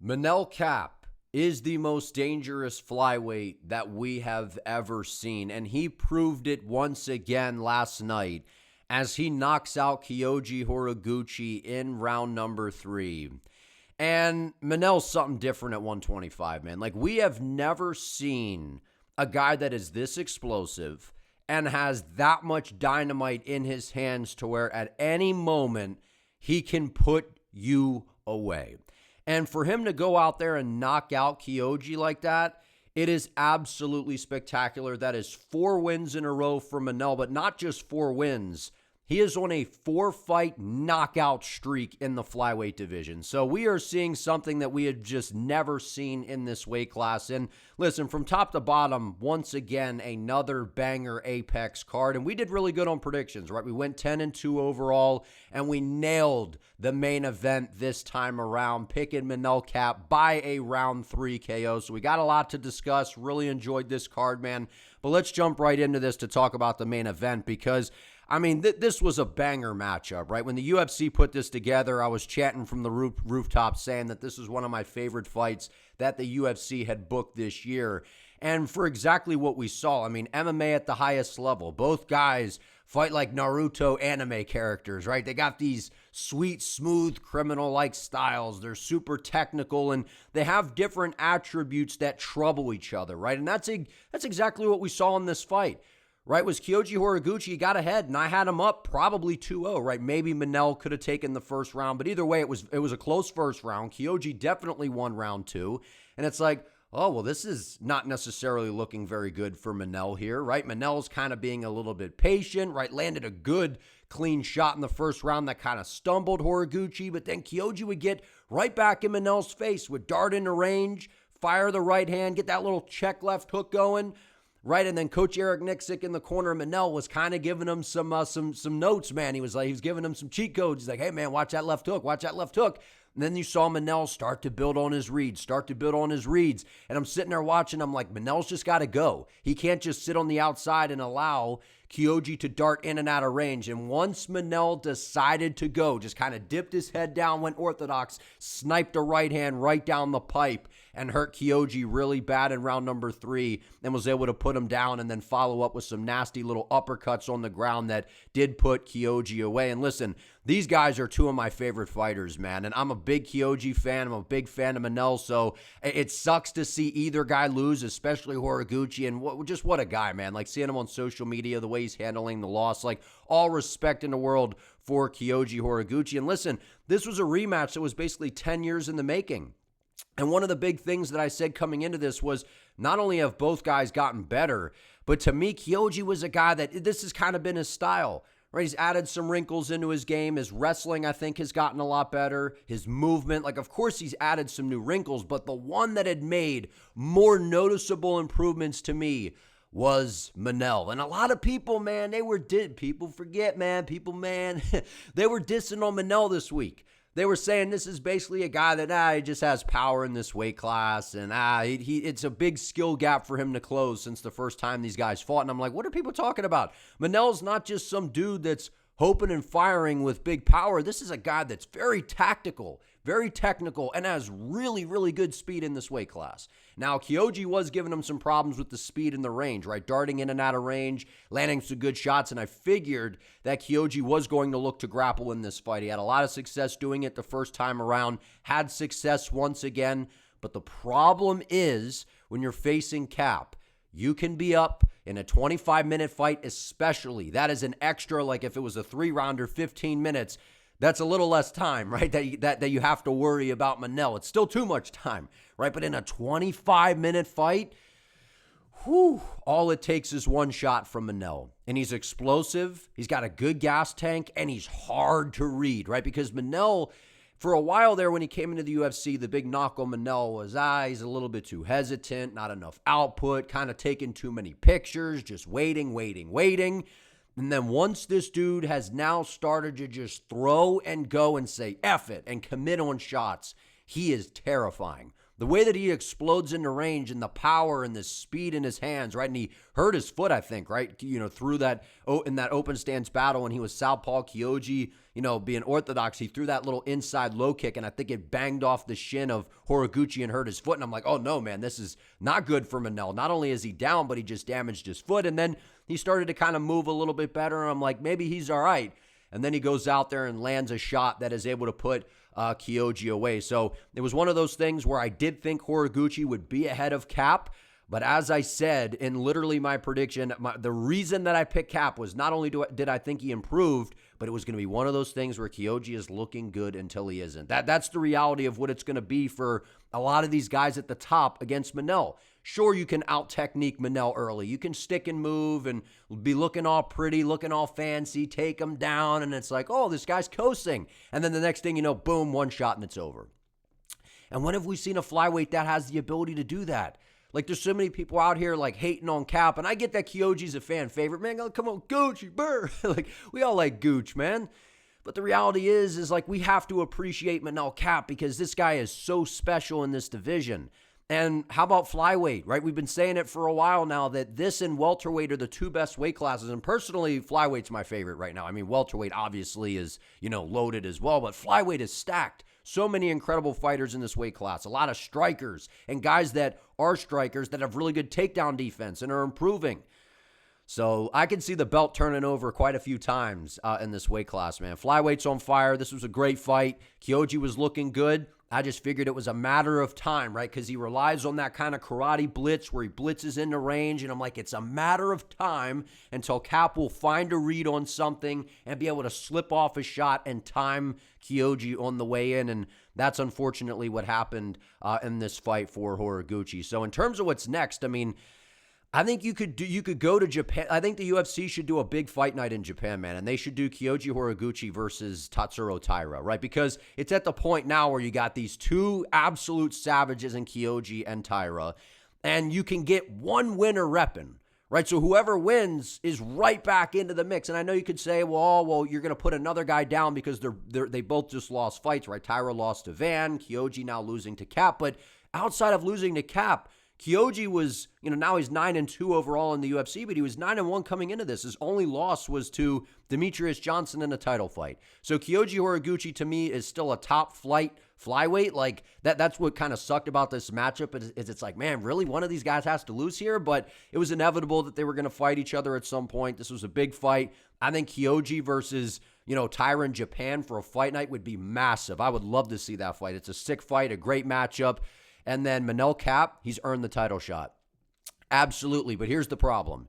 Manel Kape is the most dangerous flyweight that we have ever seen, and he proved it once again last night as he knocks out Kyoji Horiguchi in round number 3. And Manel's something different at 125, man. Like, we have never seen a guy that is this explosive and has that much dynamite in his hands to where at any moment he can put you away. And for him to go out there and knock out Kyoji like that, it is absolutely spectacular. That is 4 wins in a row for Manel, but not just 4 wins. He is on a 4-fight knockout streak in the flyweight division. So we are seeing something that we had just never seen in this weight class. And listen, from top to bottom, once again, another banger Apex card. And we did really good on predictions, right? We went 10-2 overall, and we nailed the main event this time around, picking Manel Kape by a round 3 KO. So we got a lot to discuss. Really enjoyed this card, man. But let's jump right into this to talk about the main event because I mean, this was a banger matchup, right? When the UFC put this together, I was chanting from the rooftop saying that this is one of my favorite fights that the UFC had booked this year. And for exactly what we saw, I mean, MMA at the highest level. Both guys fight like Naruto anime characters, right? They got these sweet, smooth, criminal-like styles. They're super technical, and they have different attributes that trouble each other, right? And that's exactly what we saw in this fight. Right, was Kyoji Horiguchi. He got ahead, and I had him up probably 2-0, right? Maybe Manel could have taken the first round, but either way, it was a close first round. Kyoji definitely won round 2, and it's like, oh, well, this is not necessarily looking very good for Manel here, right? Manel's kind of being a little bit patient, right? Landed a good, clean shot in the first round that kind of stumbled Horiguchi, but then Kyoji would get right back in Manel's face, would dart into range, fire the right hand, get that little check left hook going, right, and then Coach Eric Nixick in the corner of Manel was kind of giving him some notes, man. He was giving him some cheat codes. He's like, hey, man, watch that left hook, watch that left hook. And then you saw Manel start to build on his reads. And I'm sitting there watching. I'm like, Manel's just got to go. He can't just sit on the outside and allow Kyoji to dart in and out of range. And once Manel decided to go, just kind of dipped his head down, went orthodox, sniped a right hand right down the pipe, and hurt Kyoji really bad in round number 3, and was able to put him down and then follow up with some nasty little uppercuts on the ground that did put Kyoji away. And listen, these guys are 2 of my favorite fighters, man, and I'm a big Kyoji fan. I'm a big fan of Manel, so it sucks to see either guy lose, especially Horiguchi, and what a guy, man. Like, seeing him on social media, the way he's handling the loss, like, all respect in the world for Kyoji Horiguchi. And listen, this was a rematch that was basically 10 years in the making. And one of the big things that I said coming into this was not only have both guys gotten better, but to me, Kyoji was a guy that this has kind of been his style, right? He's added some wrinkles into his game. His wrestling, I think, has gotten a lot better. His movement, like, of course, he's added some new wrinkles, but the one that had made more noticeable improvements to me was Manel. And a lot of people, man, people forget, man, they were dissing on Manel this week. They were saying this is basically a guy that he just has power in this weight class, and it's a big skill gap for him to close since the first time these guys fought. And I'm like, what are people talking about? Manel's not just some dude that's hoping and firing with big power. This is a guy that's very tactical, very technical, and has really, really good speed in this weight class. Now, Kyoji was giving him some problems with the speed and the range, right? Darting in and out of range, landing some good shots, and I figured that Kyoji was going to look to grapple in this fight. He had a lot of success doing it the first time around, had success once again, but the problem is when you're facing Kape, you can be up in a 25-minute fight especially. That is an extra, like if it was a 3-rounder, 15 minutes, that's a little less time, right, that you have to worry about Manel. It's still too much time, right? But in a 25-minute fight, all it takes is one shot from Manel. And he's explosive, he's got a good gas tank, and he's hard to read, right? Because Manel, for a while there when he came into the UFC, the big knock on Manel was, he's a little bit too hesitant, not enough output, kind of taking too many pictures, just waiting. And then once this dude has now started to just throw and go and say F it and commit on shots, he is terrifying. The way that he explodes into range and the power and the speed in his hands, right? And he hurt his foot, I think, right? Through that, in that open stance battle when he was southpaw. Kyoji, being orthodox, he threw that little inside low kick, and I think it banged off the shin of Horiguchi and hurt his foot. And I'm like, oh no, man, this is not good for Manel. Not only is he down, but he just damaged his foot. And then he started to kind of move a little bit better. And I'm like, maybe he's all right. And then he goes out there and lands a shot that is able to put Kyoji away. So it was one of those things where I did think Horiguchi would be ahead of Kape. But as I said, in literally my prediction, the reason that I picked Kape was not only did I think he improved, but it was going to be one of those things where Kyoji is looking good until he isn't. That's the reality of what it's going to be for a lot of these guys at the top against Manel. Sure, you can out-technique Manel early. You can stick and move and be looking all pretty, looking all fancy, take him down, and it's like, oh, this guy's coasting. And then the next thing you know, boom, one shot and it's over. And when have we seen a flyweight that has the ability to do that? Like, there's so many people out here, like, hating on Kape, and I get that Kyoji's a fan favorite. Man, come on, Gucci, brr. Like, we all like Gooch, man. But the reality is like, we have to appreciate Manel Kape because this guy is so special in this division. And how about flyweight, right? We've been saying it for a while now that this and welterweight are the two best weight classes. And personally, flyweight's my favorite right now. I mean, welterweight obviously is, loaded as well, but flyweight is stacked. So many incredible fighters in this weight class. A lot of strikers and guys that are strikers that have really good takedown defense and are improving. So I can see the belt turning over quite a few times in this weight class, man. Flyweight's on fire. This was a great fight. Kyoji was looking good. I just figured it was a matter of time, right? Because he relies on that kind of karate blitz where he blitzes into range. And I'm like, it's a matter of time until Kape will find a read on something and be able to slip off a shot and time Kyoji on the way in. And that's unfortunately what happened in this fight for Horiguchi. So in terms of what's next, I mean, I think you could go to Japan. I think the UFC should do a big fight night in Japan, man, and they should do Kyoji Horiguchi versus Tatsuro Taira, right? Because it's at the point now where you got these two absolute savages in Kyoji and Taira, and you can get one winner repping, right? So whoever wins is right back into the mix. And I know you could say, well, you're going to put another guy down because they both just lost fights, right? Taira lost to Van, Kyoji now losing to Kape, but outside of losing to Kape, Kyoji was, now he's 9-2 overall in the UFC, but he was 9-1 coming into this. His only loss was to Demetrius Johnson in a title fight. So Kyoji Horiguchi, to me, is still a top flight flyweight. Like, that's what kind of sucked about this matchup, is it's like, man, really, one of these guys has to lose here? But it was inevitable that they were going to fight each other at some point. This was a big fight. I think Kyoji versus, Taira in Japan for a fight night would be massive. I would love to see that fight. It's a sick fight, a great matchup. And then Manel Kape, he's earned the title shot. Absolutely. But here's the problem.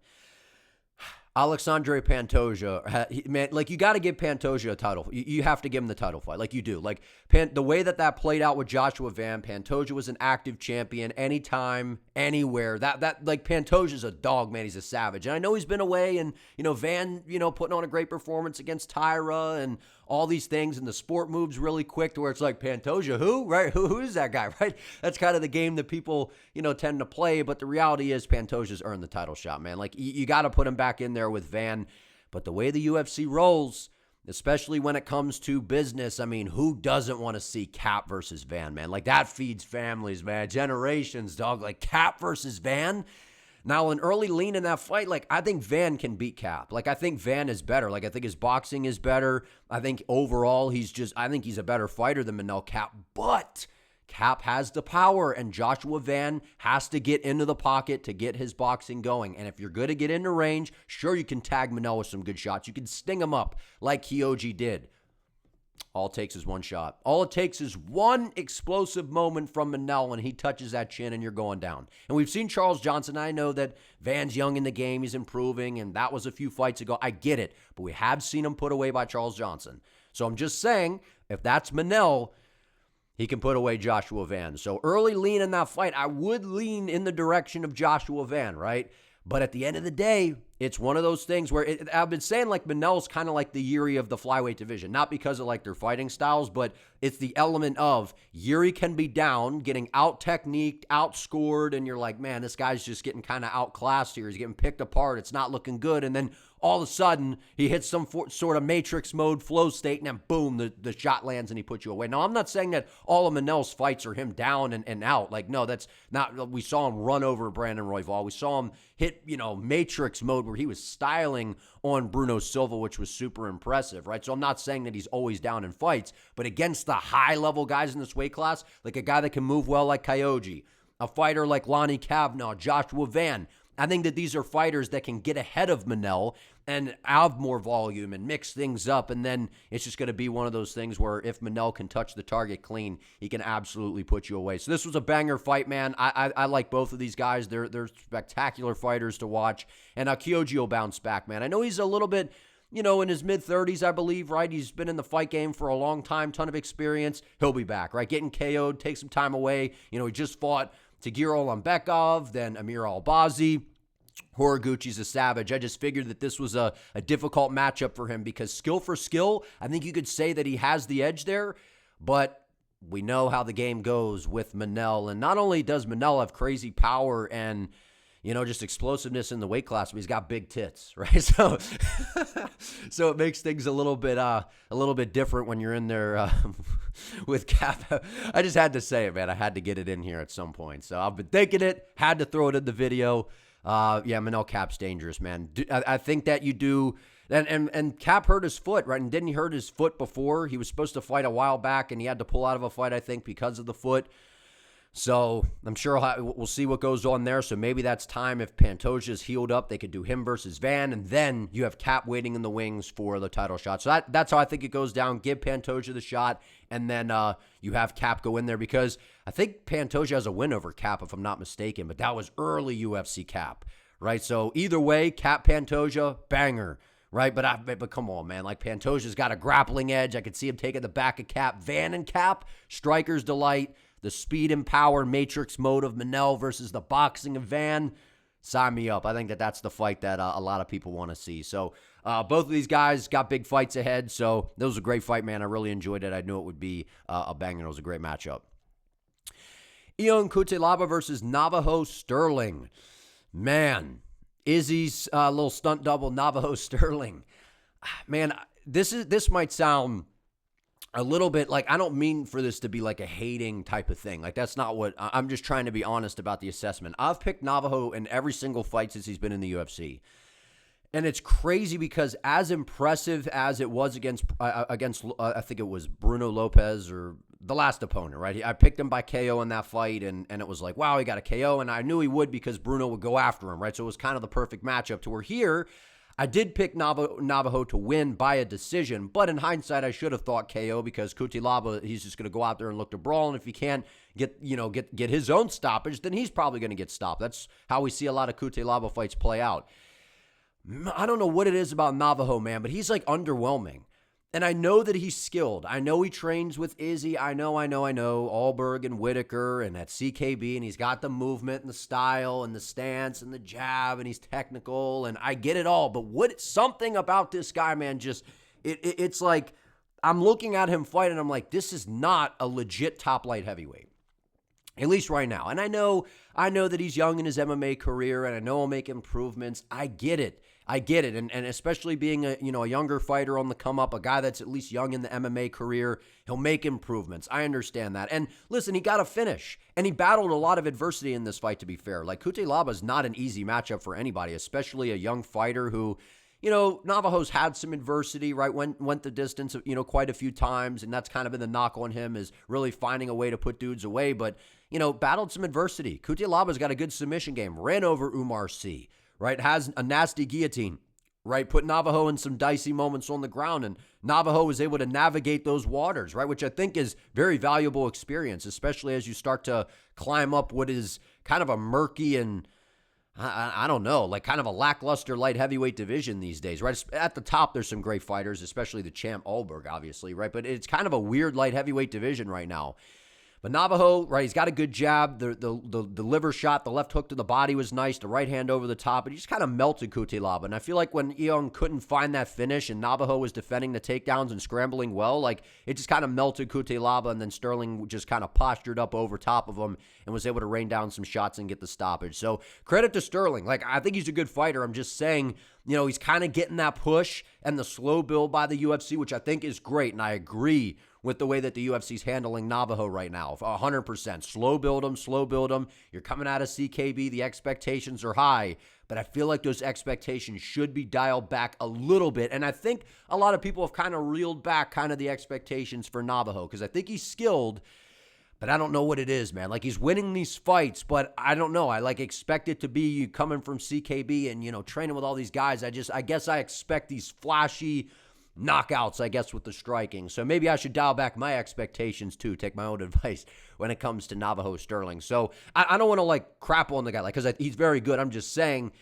Alexandre Pantoja, man, like, you got to give Pantoja a title. You have to give him the title fight, like you do. Like, the way that played out with Joshua Van, Pantoja was an active champion anytime, anywhere. Like, Pantoja's a dog, man. He's a savage. And I know he's been away, and, Van, putting on a great performance against Taira and all these things, and the sport moves really quick to where it's like, Pantoja, who? Right? Who is that guy, right? That's kind of the game that people, tend to play, but the reality is Pantoja's earned the title shot, man. Like, you got to put him back in there with Van, but the way the UFC rolls, especially when it comes to business, I mean, who doesn't want to see Kape versus Van, man? Like, that feeds families, man, generations, dog. Like, Kape versus Van. Now, an early lean in that fight, like, I think Van can beat Kape. Like, I think Van is better. Like, I think his boxing is better. I think overall I think he's a better fighter than Manel Kape. But Kape has the power, and Joshua Van has to get into the pocket to get his boxing going. And if you're good to get into range, sure, you can tag Manel with some good shots. You can sting him up like Kyoji did. All it takes is one shot. All it takes is one explosive moment from Manel when he touches that chin and you're going down. And we've seen Charles Johnson. I know that Van's young in the game. He's improving, and that was a few fights ago. I get it. But we have seen him put away by Charles Johnson. So I'm just saying, if that's Manel, he can put away Joshua Van. So early lean in that fight, I would lean in the direction of Joshua Van, right? But at the end of the day, it's one of those things where I've been saying like Manel's kind of like the Yuri of the flyweight division, not because of like their fighting styles, but it's the element of Yuri can be down, getting out-techniqued, outscored, and you're like, man, this guy's just getting kind of outclassed here. He's getting picked apart. It's not looking good. And then all of a sudden, he hits some sort of matrix mode flow state, and then boom, the shot lands and he puts you away. Now, I'm not saying that all of Manel's fights are him down and out. Like, no, that's not. We saw him run over Brandon Royval. We saw him hit, matrix mode where he was styling on Bruno Silva, which was super impressive, right? So I'm not saying that he's always down in fights, but against the high-level guys in this weight class, like a guy that can move well like Kyoji, a fighter like Lonnie Kavanaugh, Joshua Van, I think that these are fighters that can get ahead of Manel and have more volume and mix things up, and then it's just going to be one of those things where if Manel can touch the target clean, he can absolutely put you away. So this was a banger fight, man. I like both of these guys. They're spectacular fighters to watch, and Kyoji will bounce back, man. I know he's a little bit, in his mid-30s, I believe, right? He's been in the fight game for a long time, ton of experience. He'll be back, right? Getting KO'd, take some time away. He just fought Tagir Olambekov, then Amir Albazi. Horiguchi's a savage. I just figured that this was a difficult matchup for him because skill for skill, I think you could say that he has the edge there, but we know how the game goes with Manel. And not only does Manel have crazy power and, just explosiveness in the weight class, but he's got big tits, right? So so it makes things a little bit different when you're in there with Cap. I just had to say it, man. I had to get it in here at some point. So I've been thinking it, had to throw it in the video. Manel Cap's dangerous, man. I think that you do, and Cap hurt his foot, right? And didn't he hurt his foot before? He was supposed to fight a while back, and he had to pull out of a fight, I think, because of the foot. So I'm sure we'll see what goes on there. So maybe that's time if Pantoja's healed up. They could do him versus Van, and then you have Cap waiting in the wings for the title shot. So that's how I think it goes down. Give Pantoja the shot, and then you have Cap go in there because I think Pantoja has a win over Cap, if I'm not mistaken, but that was early UFC Cap, right? So either way, Cap Pantoja, banger, right? But come on, man. Like, Pantoja's got a grappling edge. I could see him taking the back of Cap. Van and Cap, striker's delight. The speed and power matrix mode of Manel versus the boxing of Van. Sign me up. I think that's the fight that a lot of people want to see. So both of these guys got big fights ahead. So that was a great fight, man. I really enjoyed it. I knew it would be a banger. It was a great matchup. Ion Cutelaba versus Navajo Stirling. Man, Izzy's little stunt double, Navajo Stirling. Man, this might sound a little bit like, I don't mean for this to be like a hating type of thing. Like, that's not what, I'm just trying to be honest about the assessment. I've picked Navajo in every single fight since he's been in the UFC. And it's crazy because as impressive as it was against I think it was Bruno Lopez or the last opponent, right? I picked him by KO in that fight, and it was like, wow, he got a KO, and I knew he would because Bruno would go after him, right? So it was kind of the perfect matchup to where here, I did pick Navajo to win by a decision, but in hindsight, I should have thought KO because Cutelaba, he's just going to go out there and look to brawl, and if he can't get his own stoppage, then he's probably going to get stopped. That's how we see a lot of Cutelaba fights play out. I don't know what it is about Navajo, man, but he's like underwhelming. And I know that he's skilled. I know he trains with Izzy. I know, Allberg and Whitaker and at CKB, and he's got the movement and the style and the stance and the jab, and he's technical, and I get it all. But something about this guy, man, just, it's like, I'm looking at him fight, and I'm like, this is not a legit top light heavyweight. At least right now. And I know that he's young in his MMA career, and I know he'll make improvements. I get it. And especially being a younger fighter on the come up, a guy that's at least young in the MMA career, he'll make improvements. I understand that. And listen, he got a finish, and he battled a lot of adversity in this fight, to be fair. Like, Cutelaba is not an easy matchup for anybody, especially a young fighter who, Navajo's had some adversity, right? Went the distance, quite a few times, and that's kind of been the knock on him, is really finding a way to put dudes away. But, battled some adversity. Cutelaba's got a good submission game, ran over Umar Sy, right? Has a nasty guillotine, right? Put Navajo in some dicey moments on the ground, and Navajo was able to navigate those waters, right? Which I think is very valuable experience, especially as you start to climb up what is kind of a murky and, I don't know, like kind of a lackluster light heavyweight division these days, right? At the top, there's some great fighters, especially the champ Allberg, obviously, right? But it's kind of a weird light heavyweight division right now. But Navajo, right, he's got a good jab. The liver shot, the left hook to the body was nice. The right hand over the top. And he just kind of melted Cutelaba. And I feel like when Eong couldn't find that finish and Navajo was defending the takedowns and scrambling well, like it just kind of melted Cutelaba. And then Stirling just kind of postured up over top of him and was able to rain down some shots and get the stoppage. So credit to Stirling. Like, I think he's a good fighter. I'm just saying, he's kind of getting that push and the slow build by the UFC, which I think is great. And I agree with the way that the UFC is handling Navajo right now. 100%. Slow build them. You're coming out of CKB. The expectations are high, but I feel like those expectations should be dialed back a little bit. And I think a lot of people have kind of reeled back kind of the expectations for Navajo because I think he's skilled, but I don't know what it is, man. Like, he's winning these fights, but I don't know. I expect it to be coming from CKB and, training with all these guys. I guess I expect these flashy knockouts, I guess, with the striking. So maybe I should dial back my expectations too, take my own advice when it comes to Navajo Stirling. So I don't want to crap on the guy, because he's very good. I'm just saying,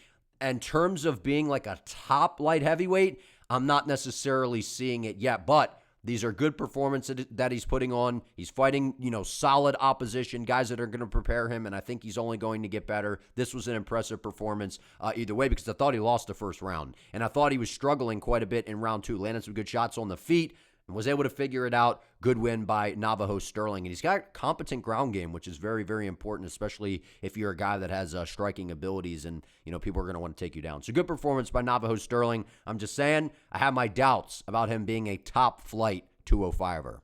in terms of being a top light heavyweight, I'm not necessarily seeing it yet, but these are good performances that he's putting on. He's fighting, solid opposition, guys that are going to prepare him, and I think he's only going to get better. This was an impressive performance either way, because I thought he lost the first round, and I thought he was struggling quite a bit in round 2. Landed some good shots on the feet and was able to figure it out. Good win by Navajo Stirling, and he's got competent ground game, which is very, very important, especially if you're a guy that has striking abilities and, people are going to want to take you down. So good performance by Navajo Stirling. I'm just saying, I have my doubts about him being a top flight 205er.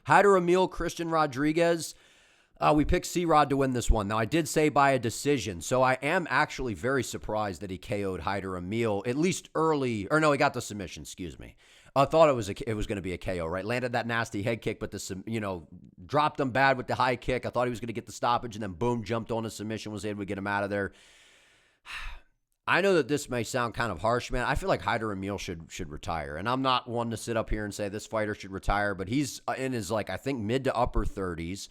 Hyder, Amil, Christian Rodriguez. We picked CeeRod to win this one. Now, I did say by a decision, so I am actually very surprised that he KO'd Hyder, Amil, at least early. Or no, he got the submission, excuse me. I thought it was going to be a KO, right? Landed that nasty head kick, but dropped him bad with the high kick. I thought he was going to get the stoppage, and then boom, jumped on a submission, was able to get him out of there. I know that this may sound kind of harsh, man. I feel like Hyder Amil should retire, and I'm not one to sit up here and say this fighter should retire, but he's in his I think mid to upper 30s.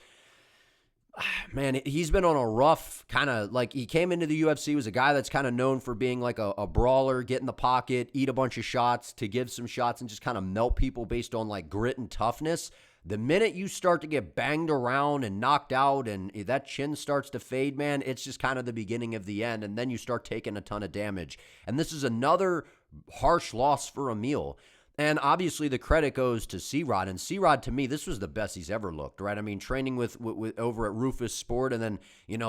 Man, he's been on a rough kind of, he came into the UFC, was a guy that's kind of known for being a brawler, get in the pocket, eat a bunch of shots, to give some shots and just kind of melt people based on grit and toughness. The minute you start to get banged around and knocked out and that chin starts to fade, man, it's just kind of the beginning of the end, and then you start taking a ton of damage. And this is another harsh loss for Amil. And obviously the credit goes to CeeRod. And CeeRod, to me, this was the best he's ever looked, right? I mean, training with over at Rufus Sport, and then,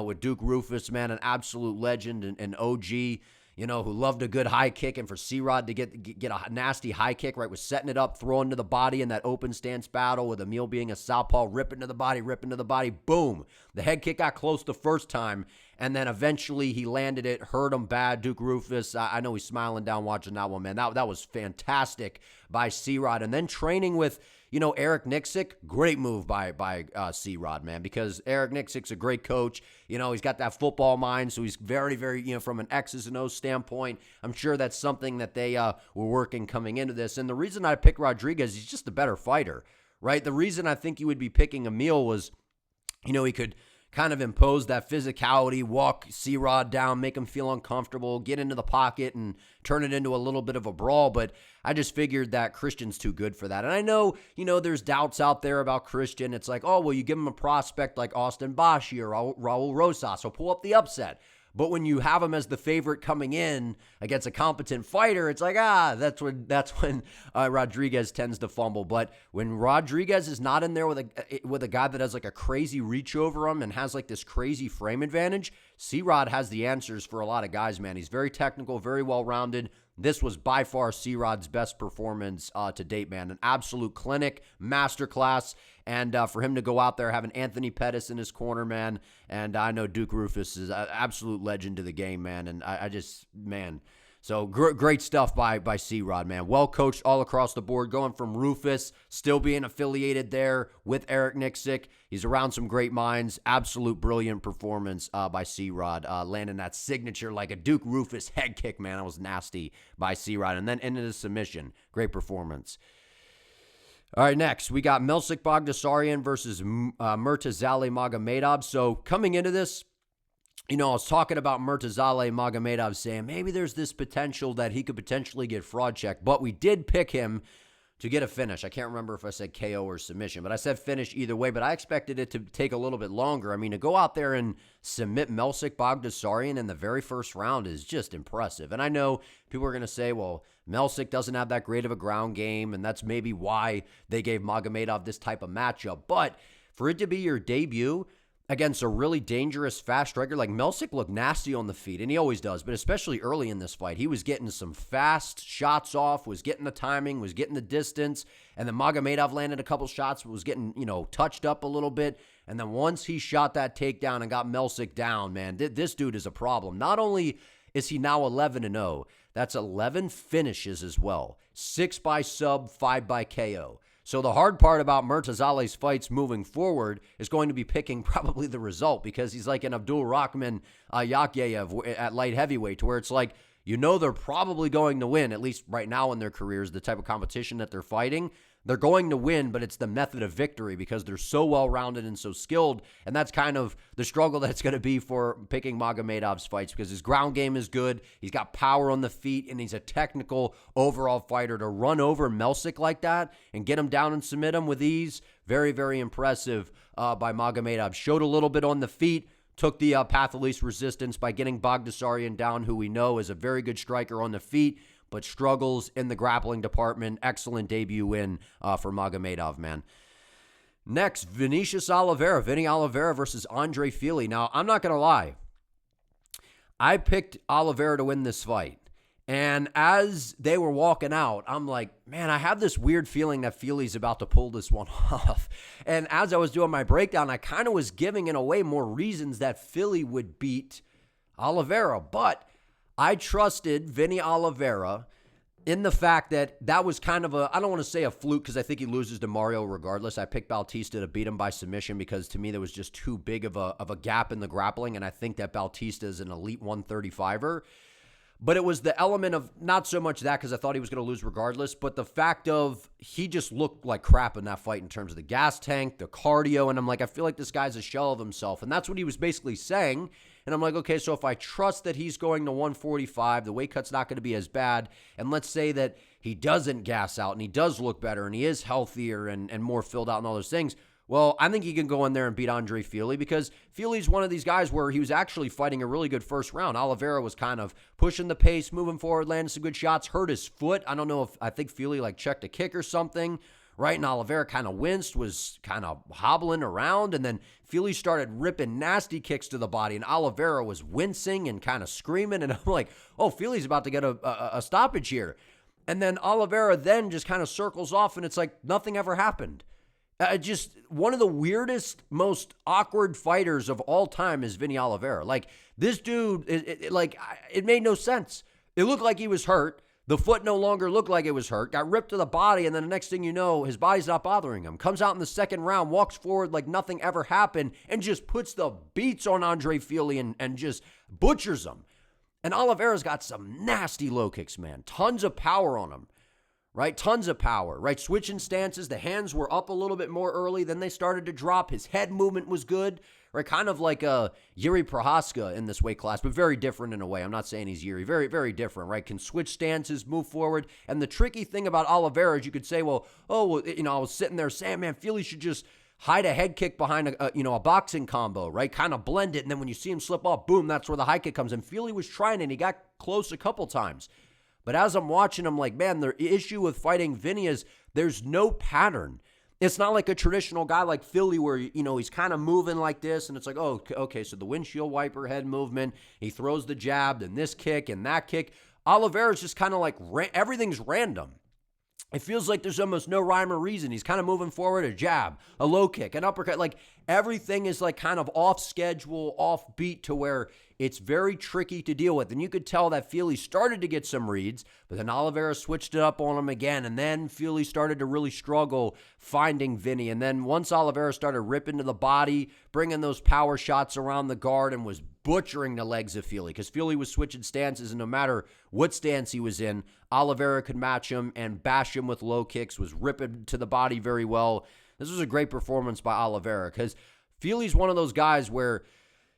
with Duke Rufus, man, an absolute legend and OG, who loved a good high kick. And for CeeRod to get a nasty high kick, right, was setting it up, throwing to the body in that open stance battle with Amil being a southpaw, ripping to the body, boom. The head kick got close the first time, and then eventually he landed it, hurt him bad. Duke Rufus, I know he's smiling down watching that one, man. That was fantastic by CeeRod. And then training with, Eric Nixick, great move by CeeRod, man, because Eric Nixick's a great coach. He's got that football mind, so he's very, very, from an X's and O's standpoint, I'm sure that's something that they were working coming into this. And the reason I picked Rodriguez, he's just a better fighter, right? The reason I think you would be picking Amil was, he could kind of impose that physicality, walk CeeRod down, make him feel uncomfortable, get into the pocket and turn it into a little bit of a brawl. But I just figured that Christian's too good for that. And I know, there's doubts out there about Christian. It's you give him a prospect like Austin Bashi or Raul Rosas, he'll pull up the upset. But when you have him as the favorite coming in against a competent fighter, it's that's when Rodriguez tends to fumble. But when Rodriguez is not in there with a guy that has a crazy reach over him and has this crazy frame advantage, CeeRod has the answers for a lot of guys, man. He's very technical, very well-rounded. This was by far CeeRod's best performance to date, man. An absolute clinic, masterclass. And for him to go out there having Anthony Pettis in his corner, man, and I know Duke Rufus is an absolute legend to the game, man, and I just, man, so great stuff by CeeRod, man. Well coached all across the board, going from Rufus, still being affiliated there with Eric Nixick. He's around some great minds. Absolute brilliant performance by CeeRod, landing that signature like a Duke Rufus head kick, man. That was nasty by CeeRod, and then into the submission. Great performance. All right, next, we got Melsik Bagdasaryan versus Murtazali Magomedov. So coming into this, I was talking about Murtazali Magomedov saying maybe there's this potential that he could potentially get fraud checked, but we did pick him to get a finish. I can't remember if I said KO or submission, but I said finish either way, but I expected it to take a little bit longer. I mean, to go out there and submit Melsik Bagdasaryan in the very first round is just impressive. And I know people are going to say, well, Melsik doesn't have that great of a ground game, and that's maybe why they gave Magomedov this type of matchup. But for it to be your debut against a really dangerous fast striker, like Melsik looked nasty on the feet, and he always does, but especially early in this fight, he was getting some fast shots off, was getting the timing, was getting the distance, and then Magomedov landed a couple shots, was getting, touched up a little bit, and then once he shot that takedown and got Melsik down, man, this dude is a problem. Not only is he now 11-0, that's 11 finishes as well, 6 by sub, 5 by KO. So the hard part about Murtazali's fights moving forward is going to be picking probably the result, because he's like an Abdul Rahman Yakyev at light heavyweight, to where it's like, they're probably going to win, at least right now in their careers, the type of competition that they're fighting. They're going to win, but it's the method of victory because they're so well-rounded and so skilled, and that's kind of the struggle that it's going to be for picking Magomedov's fights, because his ground game is good, he's got power on the feet, and he's a technical overall fighter. To run over Melsik like that and get him down and submit him with ease, very, very impressive by Magomedov. Showed a little bit on the feet, took the path of least resistance by getting Bagdasaryan down, who we know is a very good striker on the feet, but struggles in the grappling department. Excellent debut win for Magomedov, man. Next, Vinicius Oliveira. Vinny Oliveira versus Andre Fili. Now, I'm not going to lie. I picked Oliveira to win this fight. And as they were walking out, I'm like, man, I have this weird feeling that Fili's about to pull this one off. And as I was doing my breakdown, I kind of was giving in a way more reasons that Fili would beat Oliveira. But I trusted Vinny Oliveira in the fact that that was kind of I don't want to say a fluke, because I think he loses to Mario regardless. I picked Bautista to beat him by submission because to me there was just too big of a gap in the grappling, and I think that Bautista is an elite 135er. But it was the element of not so much that, because I thought he was going to lose regardless, but the fact of he just looked like crap in that fight in terms of the gas tank, the cardio, and I'm like, I feel like this guy's a shell of himself, and that's what he was basically saying. And I'm like, okay, so if I trust that he's going to 145, the weight cut's not going to be as bad, and let's say that he doesn't gas out and he does look better and he is healthier and more filled out and all those things, well, I think he can go in there and beat Andre Fili, because Fili's one of these guys where he was actually fighting a really good first round. Oliveira was kind of pushing the pace, moving forward, landing some good shots, hurt his foot. I don't know I think Fili checked a kick or something, right? And Oliveira kind of winced, was kind of hobbling around, and then Fili started ripping nasty kicks to the body, and Oliveira was wincing and kind of screaming, and I'm like, oh, Fili's about to get a stoppage here. And then Oliveira then just kind of circles off, and it's like nothing ever happened. Just one of the weirdest, most awkward fighters of all time is Vinny Oliveira. This dude, it made no sense. It looked like he was hurt. The foot no longer looked like it was hurt. Got ripped to the body, and then the next thing you know, his body's not bothering him. Comes out in the second round, walks forward like nothing ever happened, and just puts the beats on Andre Fili and just butchers him. And Oliveira's got some nasty low kicks, man. Tons of power on him. Right? Tons of power, right? Switching stances. The hands were up a little bit more early. Then they started to drop. His head movement was good, right? Kind of like a Yuri Prohaska in this weight class, but very different in a way. I'm not saying he's Yuri. Very, very different, right? Can switch stances, move forward. And the tricky thing about Oliveira is you could say, I was sitting there saying, man, Fili should just hide a head kick behind a boxing combo, right? Kind of blend it. And then when you see him slip off, boom, that's where the high kick comes in. Fili was trying it, and he got close a couple times. But as I'm watching, I'm like, man, the issue with fighting Vinny is there's no pattern. It's not like a traditional guy like Fili where, he's kind of moving like this, and it's like, oh, okay, so the windshield wiper head movement, he throws the jab, and this kick, and that kick. Oliveira's just kind of like, everything's random. It feels like there's almost no rhyme or reason. He's kind of moving forward, a jab, a low kick, an uppercut. Everything is kind of off schedule, off beat, to where it's very tricky to deal with. And you could tell that Fili started to get some reads, but then Oliveira switched it up on him again. And then Fili started to really struggle finding Vinny. And then once Oliveira started ripping to the body, bringing those power shots around the guard, and was butchering the legs of Fili, because Fili was switching stances, and no matter what stance he was in, Oliveira could match him and bash him with low kicks, was ripping to the body very well. This was a great performance by Oliveira, because Fili's one of those guys where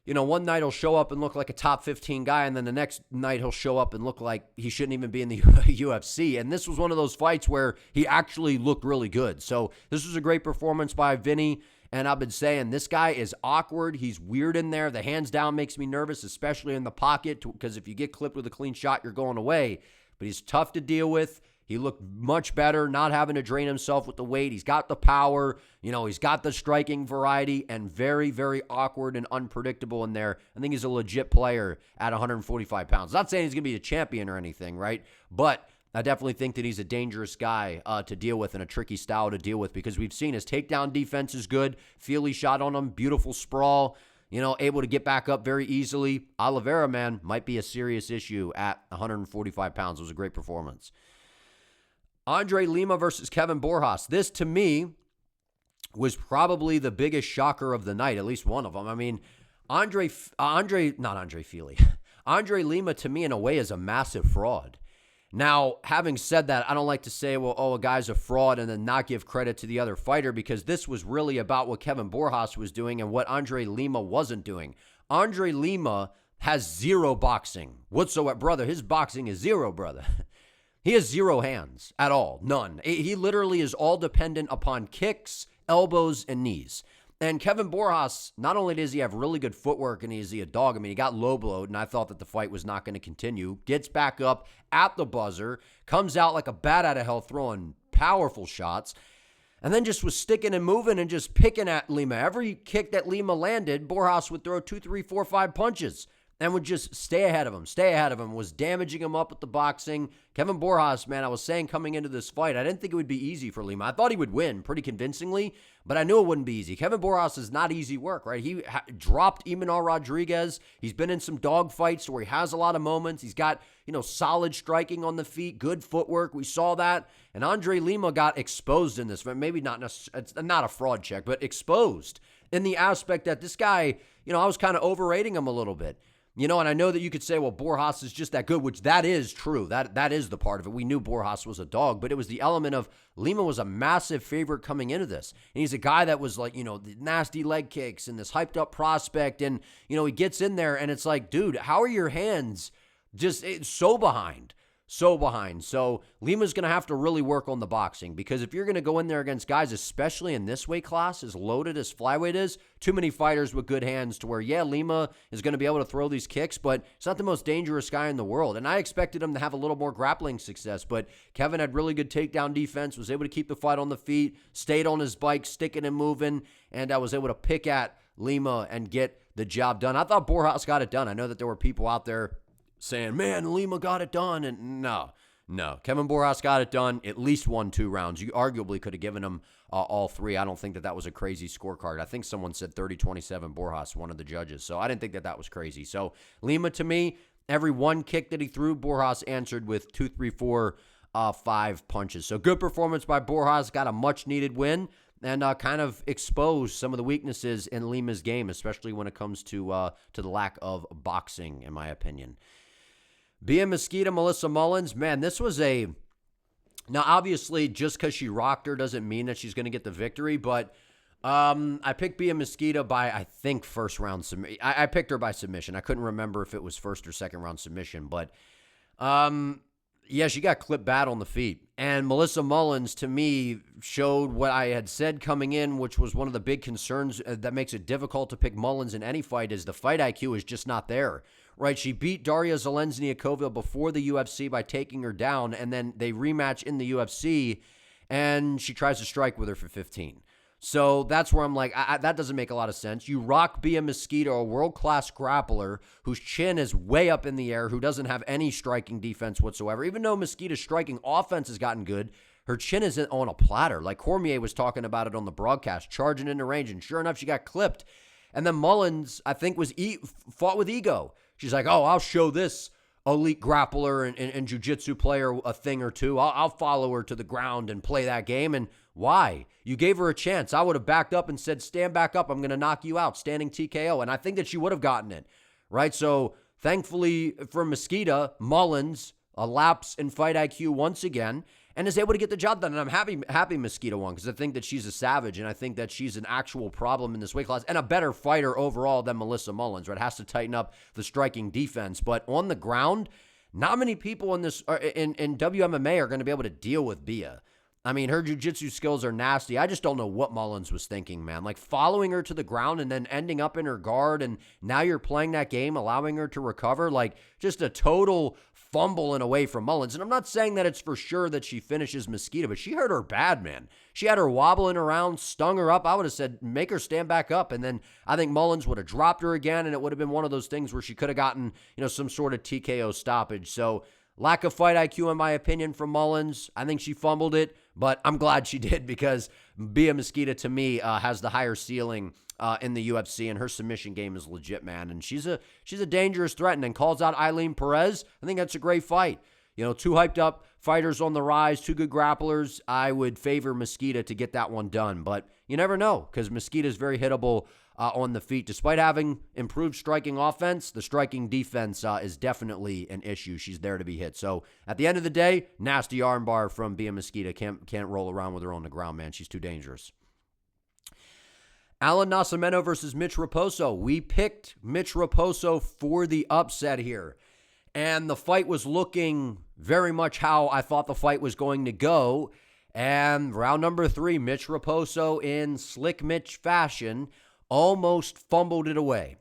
one night he'll show up and look like a top 15 guy, and then the next night he'll show up and look like he shouldn't even be in the UFC. And this was one of those fights where he actually looked really good. So this was a great performance by Vinny. And I've been saying, this guy is awkward. He's weird in there. The hands down makes me nervous, especially in the pocket, because if you get clipped with a clean shot, you're going away. But he's tough to deal with. He looked much better, not having to drain himself with the weight. He's got the power. He's got the striking variety, and very, very awkward and unpredictable in there. I think he's a legit player at 145 pounds. Not saying he's going to be a champion or anything, right? But I definitely think that he's a dangerous guy to deal with and a tricky style to deal with, because we've seen his takedown defense is good. Fili shot on him, beautiful sprawl, able to get back up very easily. Oliveira, man, might be a serious issue at 145 pounds. It was a great performance. Andre Lima versus Kevin Borjas. This, to me, was probably the biggest shocker of the night, at least one of them. I mean, Andre Lima, to me, in a way, is a massive fraud. Now, having said that, I don't like to say, a guy's a fraud and then not give credit to the other fighter, because this was really about what Kevin Borjas was doing and what Andre Lima wasn't doing. Andre Lima has zero boxing whatsoever. Brother, his boxing is zero, brother. He has zero hands at all, none. He literally is all dependent upon kicks, elbows, and knees. And Kevin Borjas, not only does he have really good footwork and is he a dog, I mean, he got low blowed, and I thought that the fight was not going to continue, gets back up at the buzzer, comes out like a bat out of hell throwing powerful shots, and then just was sticking and moving and just picking at Lima. Every kick that Lima landed, Borjas would throw 2, 3, 4, 5 punches and would just stay ahead of him, was damaging him up with the boxing. Kevin Borjas, man, I was saying coming into this fight, I didn't think it would be easy for Lima. I thought he would win pretty convincingly, but I knew it wouldn't be easy. Kevin Borjas is not easy work, right? He dropped Imanol Rodriguez. He's been in some dog fights where he has a lot of moments. He's got, solid striking on the feet, good footwork. We saw that. And Andre Lima got exposed in this fight. Maybe not necessarily, it's not a fraud check, but exposed in the aspect that this guy, I was kind of overrating him a little bit. And I know that you could say, Borjas is just that good, which that is true. That is the part of it. We knew Borjas was a dog, but it was the element of Lima was a massive favorite coming into this. And he's a guy that was like, the nasty leg kicks and this hyped up prospect. And, he gets in there and it's like, dude, how are your hands just so behind? So behind. So Lima's going to have to really work on the boxing, because if you're going to go in there against guys, especially in this weight class, as loaded as flyweight is, too many fighters with good hands to where, Lima is going to be able to throw these kicks, but he's not the most dangerous guy in the world. And I expected him to have a little more grappling success, but Kevin had really good takedown defense, was able to keep the fight on the feet, stayed on his bike, sticking and moving, and I was able to pick at Lima and get the job done. I thought Borjas got it done. I know that there were people out there saying, man, Lima got it done. And no. Kevin Borjas got it done. At least won 2 rounds. You arguably could have given him all 3. I don't think that was a crazy scorecard. I think someone said 30-27 Borjas, one of the judges. So I didn't think that was crazy. So Lima, to me, every one kick that he threw, Borjas answered with 2, 3, 4, 5 punches. So good performance by Borjas. Got a much-needed win and kind of exposed some of the weaknesses in Lima's game, especially when it comes to the lack of boxing, in my opinion. Mesquita, Melissa Mullins, man, this was now obviously just because she rocked her doesn't mean that she's going to get the victory, but I picked Mesquita by, I think, first round submission. I picked her by submission. I couldn't remember if it was first or second round submission, but she got clipped bad on the feet. And Melissa Mullins, to me, showed what I had said coming in, which was one of the big concerns that makes it difficult to pick Mullins in any fight, is the fight IQ is just not there. Right, she beat Daria Zelensniakova before the UFC by taking her down, and then they rematch in the UFC, and she tries to strike with her for 15. So that's where I'm like, that doesn't make a lot of sense. You rock Mesquita, a world-class grappler whose chin is way up in the air, who doesn't have any striking defense whatsoever. Even though Mesquita's striking offense has gotten good, her chin isn't on a platter. Like Cormier was talking about it on the broadcast, charging into range, and sure enough, she got clipped. And then Mullins, I think, fought with ego. She's like, I'll show this elite grappler and jiu-jitsu player a thing or two. I'll follow her to the ground and play that game. And why? You gave her a chance. I would have backed up and said, stand back up. I'm going to knock you out. Standing TKO. And I think that she would have gotten it, right? So thankfully for Mesquita, Mullins, a lapse in fight IQ once again. and is able to get the job done. And I'm happy Mesquita won because I think that she's a savage, and I think that she's an actual problem in this weight class and a better fighter overall than Melissa Mullins, right? Has to tighten up the striking defense. But on the ground, not many people in WMMA are going to be able to deal with Bia. I mean, her jiu-jitsu skills are nasty. I just don't know what Mullins was thinking, man. Like, following her to the ground and then ending up in her guard, and now you're playing that game, allowing her to recover. Like, just a total fumble in a way from Mullins. And I'm not saying that it's for sure that she finishes Mesquita, but she hurt her bad, man. She had her wobbling around, stung her up. I would have said, make her stand back up. And then I think Mullins would have dropped her again, and it would have been one of those things where she could have gotten, some sort of TKO stoppage. So, lack of fight IQ, in my opinion, from Mullins. I think she fumbled it, but I'm glad she did because Bia Mesquita, to me, has the higher ceiling in the UFC, and her submission game is legit, man. And she's a dangerous threat, and then calls out Eileen Perez. I think that's a great fight. Two hyped up fighters on the rise, two good grapplers. I would favor Mesquita to get that one done, but you never know because Mesquita is very hittable on the feet. Despite having improved striking offense, the striking defense is definitely an issue. She's there to be hit. So at the end of the day, nasty armbar from Bia Mesquita. Can't roll around with her on the ground, man. She's too dangerous. Alan Nascimento versus Mitch Raposo. We picked Mitch Raposo for the upset here. And the fight was looking very much how I thought the fight was going to go. And round number 3, Mitch Raposo in slick Mitch fashion almost fumbled it away.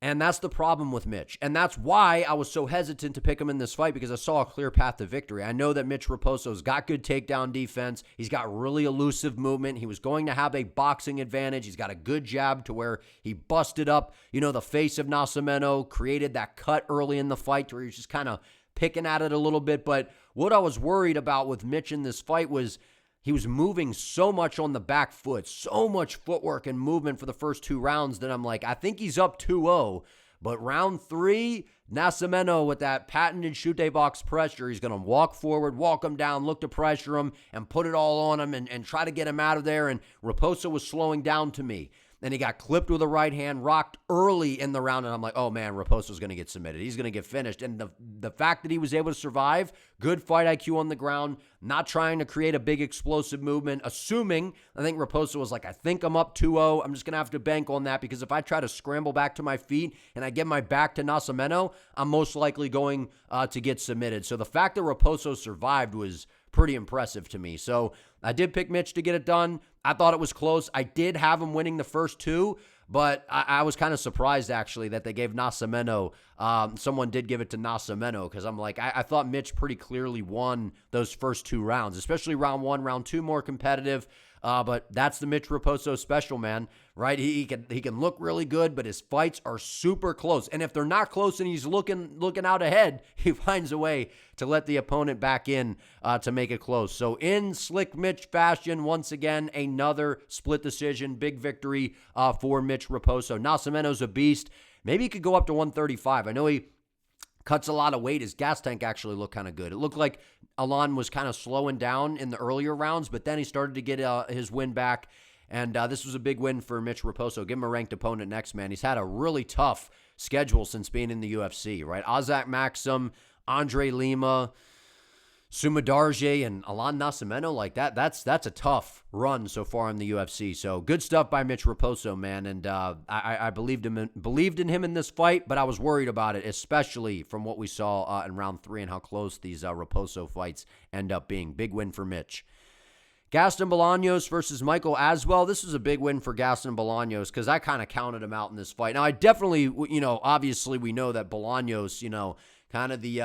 And that's the problem with Mitch. And that's why I was so hesitant to pick him in this fight, because I saw a clear path to victory. I know that Mitch Raposo's got good takedown defense. He's got really elusive movement. He was going to have a boxing advantage. He's got a good jab to where he busted up, the face of Nascimento, created that cut early in the fight where he was just kind of picking at it a little bit. But what I was worried about with Mitch in this fight was he was moving so much on the back foot, so much footwork and movement for the first 2 rounds that I'm like, I think he's up 2-0. But round 3, Nascimento with that patented chute box pressure, he's going to walk forward, walk him down, look to pressure him, and put it all on him and try to get him out of there. And Raposo was slowing down to me. Then he got clipped with a right hand, rocked early in the round, and I'm like, oh man, Raposo's going to get submitted. He's going to get finished. And the fact that he was able to survive, good fight IQ on the ground, not trying to create a big explosive movement, assuming, I think Raposo was like, I think I'm up 2-0. I'm just going to have to bank on that, because if I try to scramble back to my feet and I get my back to Nascimento, I'm most likely going to get submitted. So the fact that Raposo survived was pretty impressive to me. So I did pick Mitch to get it done. I thought it was close. I did have him winning the first 2, but I was kind of surprised, actually, that they gave Nascimento. Someone did give it to Nascimento, because I'm like, I thought Mitch pretty clearly won those first 2 rounds, especially round 1, round 2 more competitive. But that's the Mitch Raposo special, man, right? He can look really good, but his fights are super close. And if they're not close and he's looking out ahead, he finds a way to let the opponent back in to make it close. So in slick Mitch fashion, once again, another split decision, big victory for Mitch Raposo. Nascimento's a beast. Maybe he could go up to 135. I know he cuts a lot of weight. His gas tank actually looked kind of good. It looked like Alan was kind of slowing down in the earlier rounds, but then he started to get his win back, and this was a big win for Mitch Raposo. Give him a ranked opponent next, man. He's had a really tough schedule since being in the UFC, right? Azak Maxim, Andre Lima, Sumadarje, and Alan Nascimento, like that's a tough run so far in the UFC. So good stuff by Mitch Raposo, man. And I believed in him in this fight, but I was worried about it, especially from what we saw in round 3 and how close these Raposo fights end up being. Big win for Mitch. Gaston Bolanos versus Michael Aswell. This was a big win for Gaston Bolanos because I kind of counted him out in this fight. Now, I definitely, obviously we know that Bolanos, kind of he's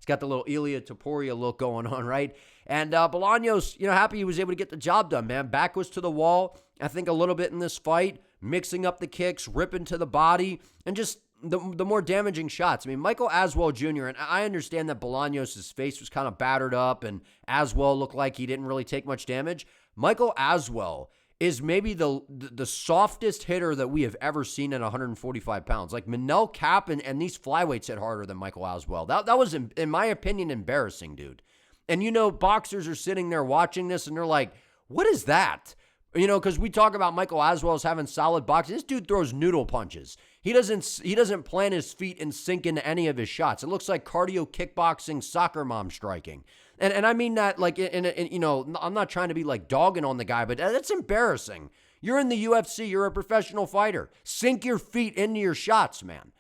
got the little Ilia Topuria look going on, right? And Bolanos, happy he was able to get the job done, man. Back was to the wall, I think a little bit in this fight, mixing up the kicks, ripping to the body, and just the more damaging shots. I mean, Michael Aswell Jr., and I understand that Bolanos' face was kind of battered up, and Aswell looked like he didn't really take much damage. Michael Aswell is maybe the softest hitter that we have ever seen at 145 pounds. Like Manel Kape and these flyweights hit harder than Michael Aswell. That was, in my opinion, embarrassing, dude. And boxers are sitting there watching this and they're like, what is that? Because we talk about Michael Aswell as having solid boxing. This dude throws noodle punches. He doesn't plant his feet and sink into any of his shots. It looks like cardio kickboxing soccer mom striking. And I mean that like, you know, I'm not trying to be like dogging on the guy, but that's embarrassing. You're in the UFC. You're a professional fighter. Sink your feet into your shots, man.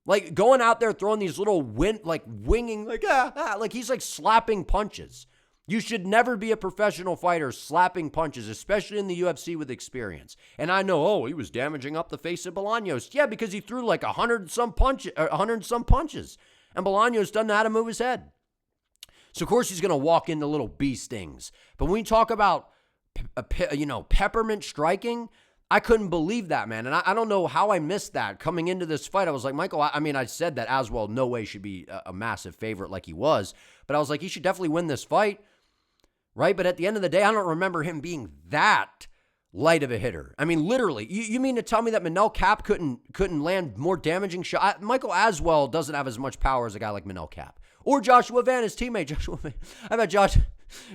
Like going out there throwing these little winging, like he's like slapping punches. You should never be a professional fighter slapping punches, especially in the UFC with experience. And I know, oh, he was damaging up the face of Bolanos. Yeah, because he threw like 100 some punches, and Bolanos doesn't know how to move his head. So of course he's going to walk into little bee stings. But when we talk about, peppermint striking, I couldn't believe that, man. And I don't know how I missed that coming into this fight. I was like, Michael, I said that Aswell no way should be a massive favorite like he was. But I was like, he should definitely win this fight, right? But at the end of the day, I don't remember him being that light of a hitter. I mean, literally, you mean to tell me that Manel Kape couldn't land more damaging shot? Michael Aswell doesn't have as much power as a guy like Manel Kape. Or Joshua Van, his teammate. I bet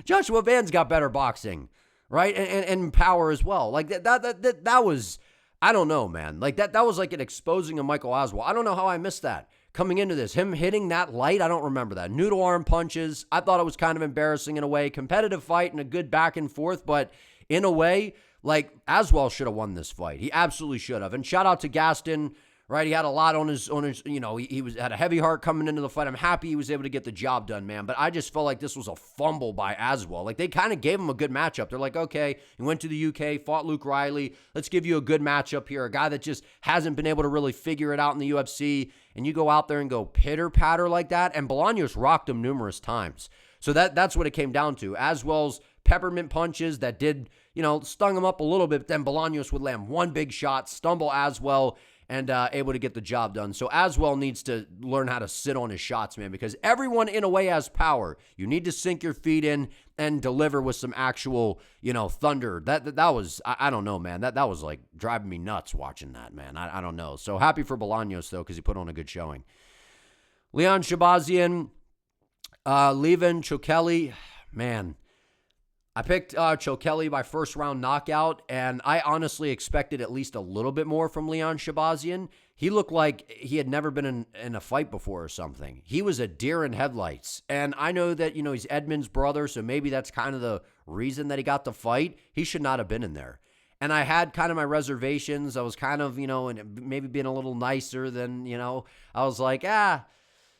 Joshua Van's got better boxing, right? And power as well. Like that was, I don't know, man. Like that was like an exposing of Michael Aswell. I don't know how I missed that. Coming into this, him hitting that light, I don't remember that. Noodle arm punches, I thought it was kind of embarrassing in a way. Competitive fight and a good back and forth, but in a way, like Aswell should have won this fight. He absolutely should have. And shout out to Gaston, right? He had a lot on his, he had a heavy heart coming into the fight. I'm happy he was able to get the job done, man. But I just felt like this was a fumble by Aswell. Like they kind of gave him a good matchup. They're like, okay, he went to the UK, fought Luke Riley. Let's give you a good matchup here. A guy that just hasn't been able to really figure it out in the UFC. And you go out there and go pitter-patter like that. And Bolanos rocked him numerous times. So that's what it came down to. Aswell's peppermint punches that did, stung him up a little bit. But then Bolanos would land one big shot, stumble Aswell, and able to get the job done. So Aswell needs to learn how to sit on his shots, man, because everyone in a way has power. You need to sink your feet in and deliver with some actual, thunder. That was, I don't know, man. That was like driving me nuts watching that, man. I don't know. So happy for Bolanos, though, because he put on a good showing. Leon Shahbazyan, leaving Chokheli, man. I picked Chokheli by first round knockout, and I honestly expected at least a little bit more from Leon Shahbazyan. He looked like he had never been in a fight before or something. He was a deer in headlights, and I know that, he's Edmund's brother, so maybe that's kind of the reason that he got the fight. He should not have been in there. And I had kind of my reservations. I was kind of, and maybe being a little nicer than, I was like, I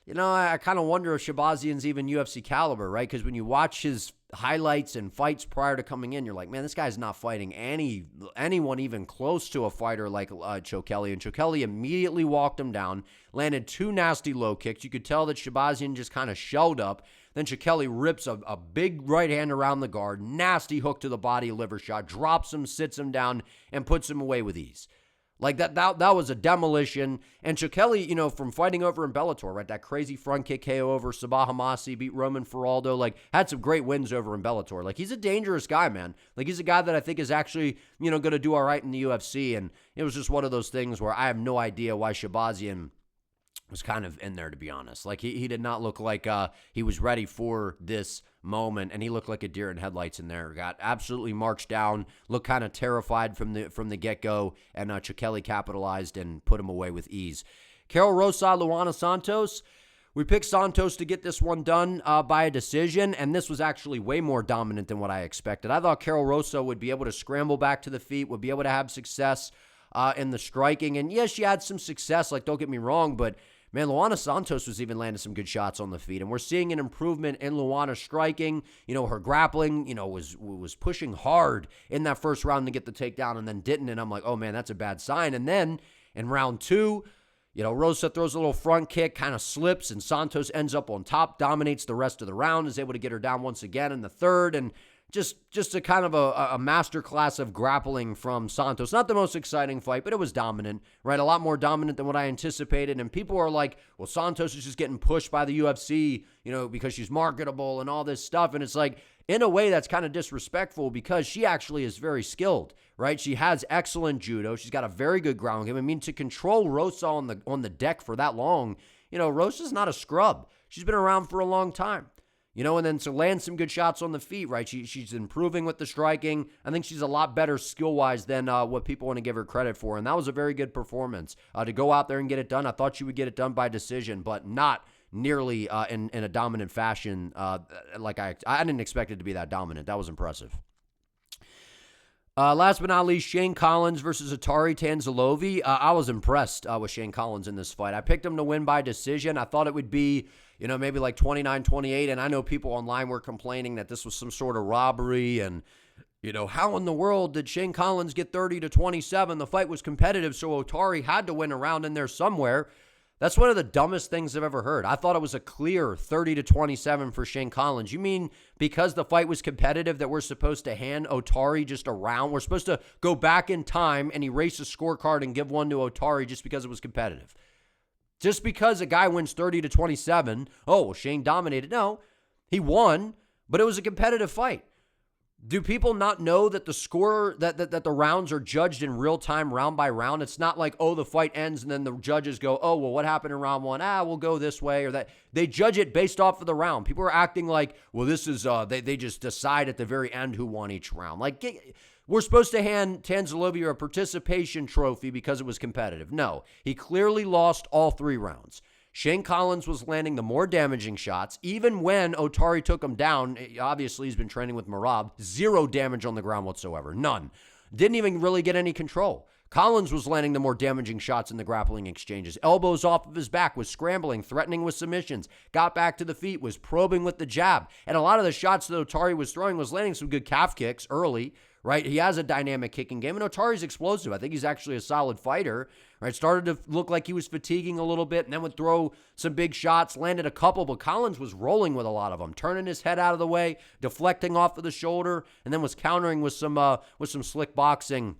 kind of wonder if Shahbazyan's even UFC caliber, right? Because when you watch his highlights and fights prior to coming in, you're like, man, this guy's not fighting anyone even close to a fighter like Chokheli. And Chokheli immediately walked him down, landed two nasty low kicks. You could tell that Shahbazyan just kind of shelled up. Then Chokheli rips a big right hand around the guard, nasty hook to the body, liver shot, drops him, sits him down, and puts him away with ease. Like that was a demolition. And Chokheli, from fighting over in Bellator, right? That crazy front kick KO over Sabah Hamasi, beat Roman Feraldo, like had some great wins over in Bellator. Like he's a dangerous guy, man. Like he's a guy that I think is actually, going to do all right in the UFC. And it was just one of those things where I have no idea why Shahbazyan was kind of in there, to be honest. Like he did not look like he was ready for this moment, and he looked like a deer in headlights in there. Got absolutely marched down, looked kind of terrified from the get-go, and Chokheli capitalized and put him away with ease. Karol Rosa, Luana Santos. We picked Santos to get this one done by a decision, and this was actually way more dominant than what I expected. I thought Karol Rosa would be able to scramble back to the feet, would be able to have success in the striking, and yes, she had some success, like don't get me wrong, but man, Luana Santos was even landing some good shots on the feet, and we're seeing an improvement in Luana striking. Her grappling, was pushing hard in that first round to get the takedown and then didn't, and I'm like, oh man, that's a bad sign. And then in round two, Rosa throws a little front kick, kind of slips, and Santos ends up on top, dominates the rest of the round, is able to get her down once again in the third, and just a kind of a masterclass of grappling from Santos. Not the most exciting fight, but it was dominant, right? A lot more dominant than what I anticipated. And people are like, well, Santos is just getting pushed by the UFC, because she's marketable and all this stuff. And it's like, in a way, that's kind of disrespectful because she actually is very skilled, right? She has excellent judo. She's got a very good ground game. I mean, to control Rosa on the deck for that long, Rosa's not a scrub. She's been around for a long time. And then to land some good shots on the feet, right? She's improving with the striking. I think she's a lot better skill-wise than what people want to give her credit for. And that was a very good performance. To go out there and get it done, I thought she would get it done by decision, but not nearly in a dominant fashion. Like I didn't expect it to be that dominant. That was impressive. Last but not least, Shane Collins versus Atari Tanzalovi. I was impressed with Shane Collins in this fight. I picked him to win by decision. I thought it would be, maybe like 29-28, and I know people online were complaining that this was some sort of robbery, and, how in the world did Shane Collins get 30-27? The fight was competitive, so Otari had to win a round in there somewhere. That's one of the dumbest things I've ever heard. I thought it was a clear 30-27 for Shane Collins. You mean because the fight was competitive that we're supposed to hand Otari just a round? We're supposed to go back in time and erase a scorecard and give one to Otari just because it was competitive? Just because a guy wins 30-27, oh, well, Shane dominated. No, he won, but it was a competitive fight. Do people not know that the score, that the rounds are judged in real time, round by round? It's not like, the fight ends and then the judges go, well, what happened in round one? We'll go this way or that. They judge it based off of the round. People are acting like, well, this is, they just decide at the very end who won each round. Like, we're supposed to hand Tanzalovi a participation trophy because it was competitive. No, he clearly lost all 3 rounds. Shane Collins was landing the more damaging shots. Even when Otari took him down, obviously he's been training with Merab, 0 damage on the ground whatsoever. None. Didn't even really get any control. Collins was landing the more damaging shots in the grappling exchanges. Elbows off of his back, was scrambling, threatening with submissions, got back to the feet, was probing with the jab. And a lot of the shots that Otari was throwing was landing some good calf kicks early, right? He has a dynamic kicking game, and Otari's explosive. I think he's actually a solid fighter, right? Started to look like he was fatiguing a little bit and then would throw some big shots, landed a couple, but Collins was rolling with a lot of them, turning his head out of the way, deflecting off of the shoulder, and then was countering with some slick boxing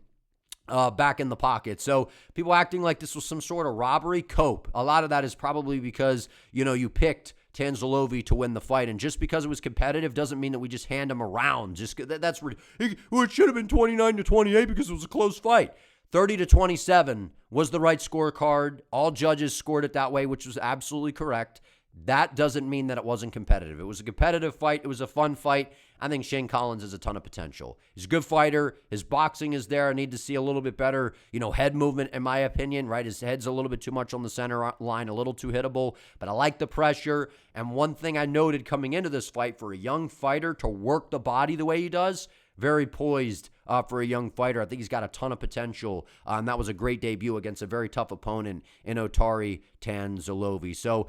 back in the pocket. So people acting like this was some sort of robbery. Cope. A lot of that is probably because, you picked Tanzalovi to win the fight, and just because it was competitive doesn't mean that we just hand him around. That's it should have been 29-28 because it was a close fight. 30-27 was the right scorecard. All judges scored it that way, which was absolutely correct. That doesn't mean that it wasn't competitive. It was a competitive fight. It was a fun fight. I think Shane Collins has a ton of potential. He's a good fighter. His boxing is there. I need to see a little bit better, head movement, in my opinion, right? His head's a little bit too much on the center line, a little too hittable, but I like the pressure. And one thing I noted coming into this fight, for a young fighter to work the body the way he does, very poised for a young fighter. I think he's got a ton of potential, and that was a great debut against a very tough opponent in Otari Tanzalovi. So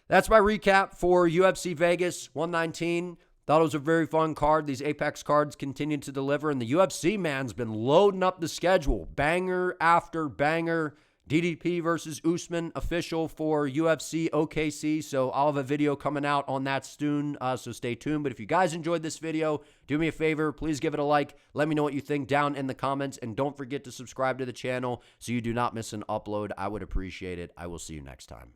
that's my recap for UFC Vegas 119. Thought it was a very fun card. These Apex cards continued to deliver, and the UFC, man's been loading up the schedule. Banger after banger. DDP versus Usman official for UFC OKC, so I'll have a video coming out on that soon, so stay tuned. But if you guys enjoyed this video, do me a favor, please give it a like. Let me know what you think down in the comments, and don't forget to subscribe to the channel so you do not miss an upload. I would appreciate it. I will see you next time.